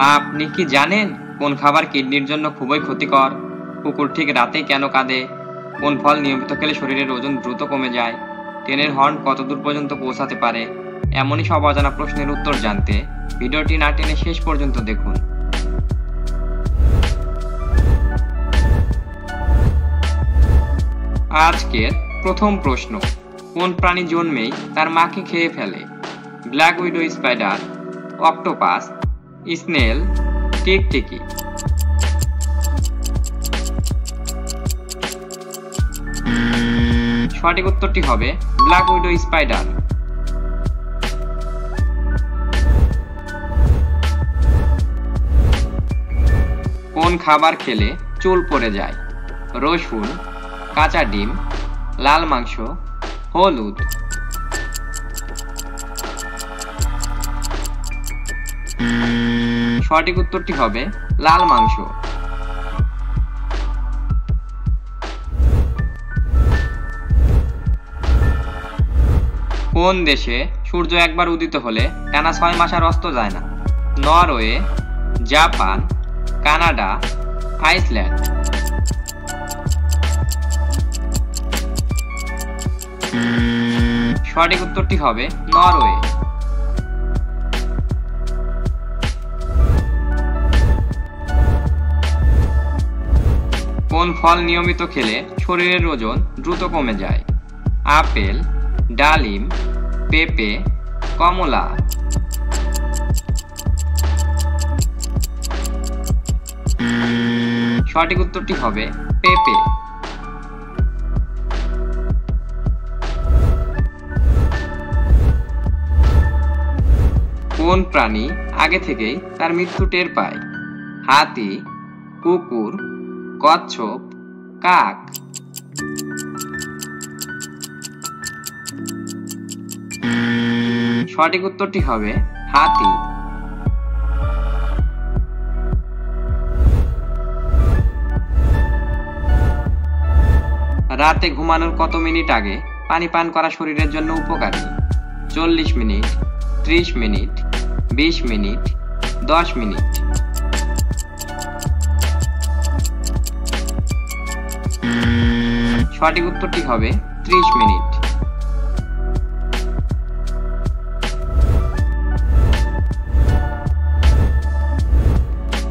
আপনি কি জানেন কোন খাবার কিডনির জন্য খুবই ক্ষতিকর? কুকুর ঠিক রাতে কেন কাঁদে? কোন ফল নিয়মিত খেলে শরীরের ওজন দ্রুত কমে যায়? ট্রেনের হর্ন কত দূর পর্যন্ত পৌঁছাতে পারে? এমনই সব অজানা প্রশ্নের উত্তর জানতে ভিডিওটি না টেনে শেষ পর্যন্ত দেখুন। আজকের প্রথম প্রশ্ন, কোন প্রাণী জন্মেই তার মাকে খেয়ে ফেলে? Black widow spider, octopus, snail, টিকটিকি। সঠিক উত্তরটি হবে ব্ল্যাক উইডো স্পাইডার। কোন খাবার খেলে চুল পড়ে যায়? রসুন, কাঁচা ডিম, লাল মাংস, হলুদ। সঠিক উত্তরটি হবে লাল মাংস। কোন দেশে সূর্য একবার উদিত হলে টানা 6 মাস আর অস্ত যায় না? Norway, Japan, Canada, Iceland. সঠিক উত্তরটি হবে নরওয়ে। কোন ফল নিয়মিত খেলে শরীরের ওজন দ্রুত কমে যায়? আপেল, ডালিম, পেঁপে, কমলা। সঠিক উত্তরটি হবে পেঁপে। কোন প্রাণী আগে থেকেই তার মৃত্যু টের পায়? হাতি, কুকুর, কচ্ছপ, কাক। সঠিক উত্তরটি হবে হাতি। রাতে ঘুমানোর কত মিনিট আগে পানি পান করা শরীরের জন্য উপকারী? 40 মিনিট, 30 মিনিট, 20 মিনিট, 10 মিনিট। সঠিক উত্তরটি হবে 30 মিনিট।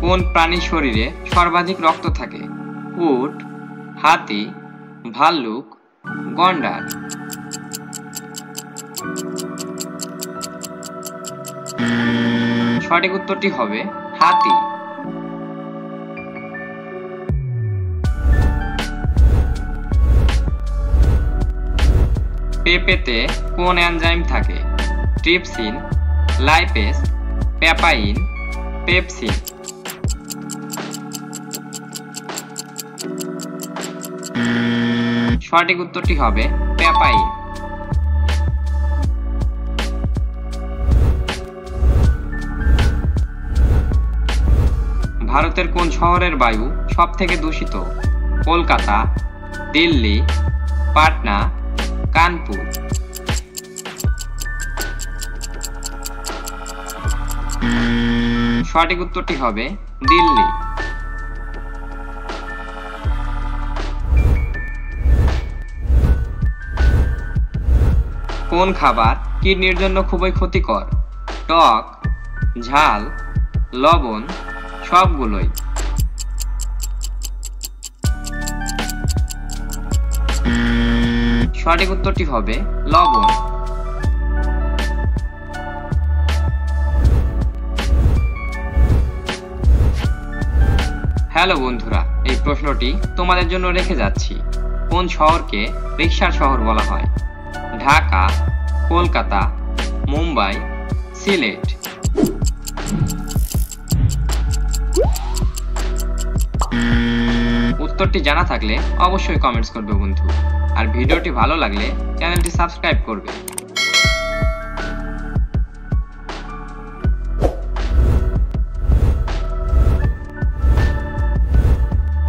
কোন প্রাণীর শরীরে সর্বাধিক রক্ত থাকে? উট, হাতি, ভাল্লুক, গন্ডার। সঠিক উত্তরটি হবে হাতি। পেঁপেতে কোন এনজাইম থাকে? Trypsin, lipase, papain, pepsin. সঠিক উত্তরটি হবে পেপাইন। ভারতের কোন শহরের বায়ু সবথেকে দূষিত? কলকাতা, দিল্লি, পাটনা, কানপুর। সঠিক উত্তরটি হবে দিল্লি। কোন খাবার কিডনির জন্য খুবই ক্ষতিকর? টক, ঝাল, লবণ, সবগুলোই। সঠিক উত্তরটি হবে লবণ। হ্যালো বন্ধুরা, এই প্রশ্নটি তোমাদের জন্য রেখে যাচ্ছি। কোন শহরকে রিকশার শহর বলা হয়? ঢাকা, কলকাতা, মুম্বাই, সিলেট। উত্তরটি জানা থাকলে অবশ্যই কমেন্টস করবে বন্ধু, আর ভিডিওটি ভালো লাগলে চ্যানেলটি সাবস্ক্রাইব করবে।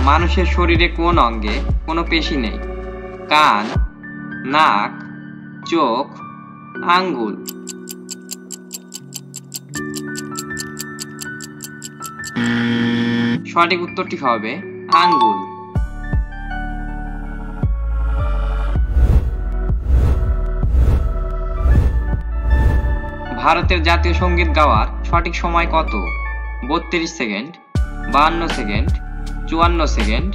মানুষের শরীরে কোন অঙ্গে কোনো পেশি নেই? কান, নাক, চোখ, আঙ্গুল। সঠিক উত্তরটি হবে আঙ্গুল। ভারতের জাতীয় সঙ্গীত গাওয়ার সঠিক সময় কত? 32 সেকেন্ড, 52 সেকেন্ড, 54 সেকেন্ড,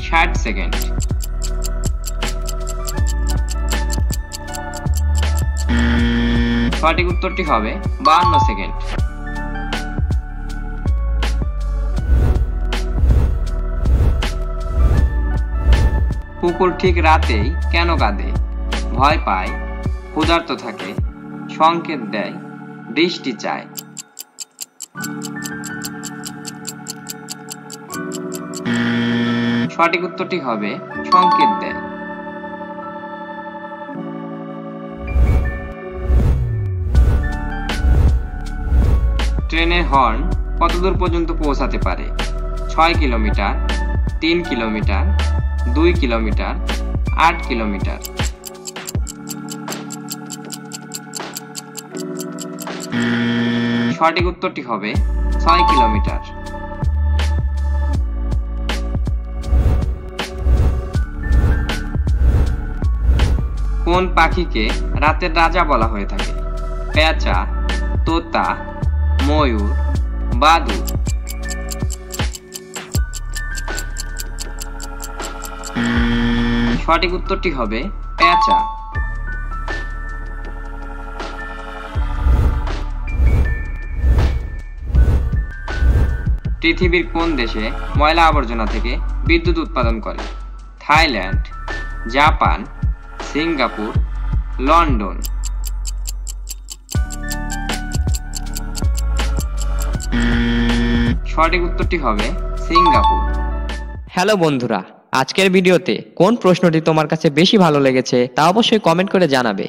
60 সেকেন্ড। সঠিক উত্তরটি হবে 52 সেকেন্ড। কুকুর ঠিক রাতেই কেন কাঁদে? ভয় পায়, ক্ষুধার্ত থাকে, সংকেত দেয়, বৃষ্টি চায়। সঠিক উত্তরটি হবে সংকেত দেয়। ট্রেনের হর্ন কতদূর পর্যন্ত পৌঁছাতে পারে? 6 কিলোমিটার, 3 কিলোমিটার, 2 কিলোমিটার, 8 কিলোমিটার। সঠিক উত্তরটি হবে 6 কিলোমিটার। কোন পাখিকে রাতের রাজা বলা হয়ে থাকে? পেঁচা, তোতা, ময়ূর, বাদুড়। সঠিক উত্তরটি হবে পেঁচা। পৃথিবীর কোন দেশে ময়লা আবর্জনা থেকে বিদ্যুৎ উৎপাদন করে? Thailand, Japan, Singapore, London. সঠিক উত্তরটি হবে সিঙ্গাপুর। হ্যালো বন্ধুরা, আজকের ভিডিওতে কোন প্রশ্নটি তোমার কাছে বেশি ভালো লেগেছে তা অবশ্যই কমেন্ট করে জানাবে।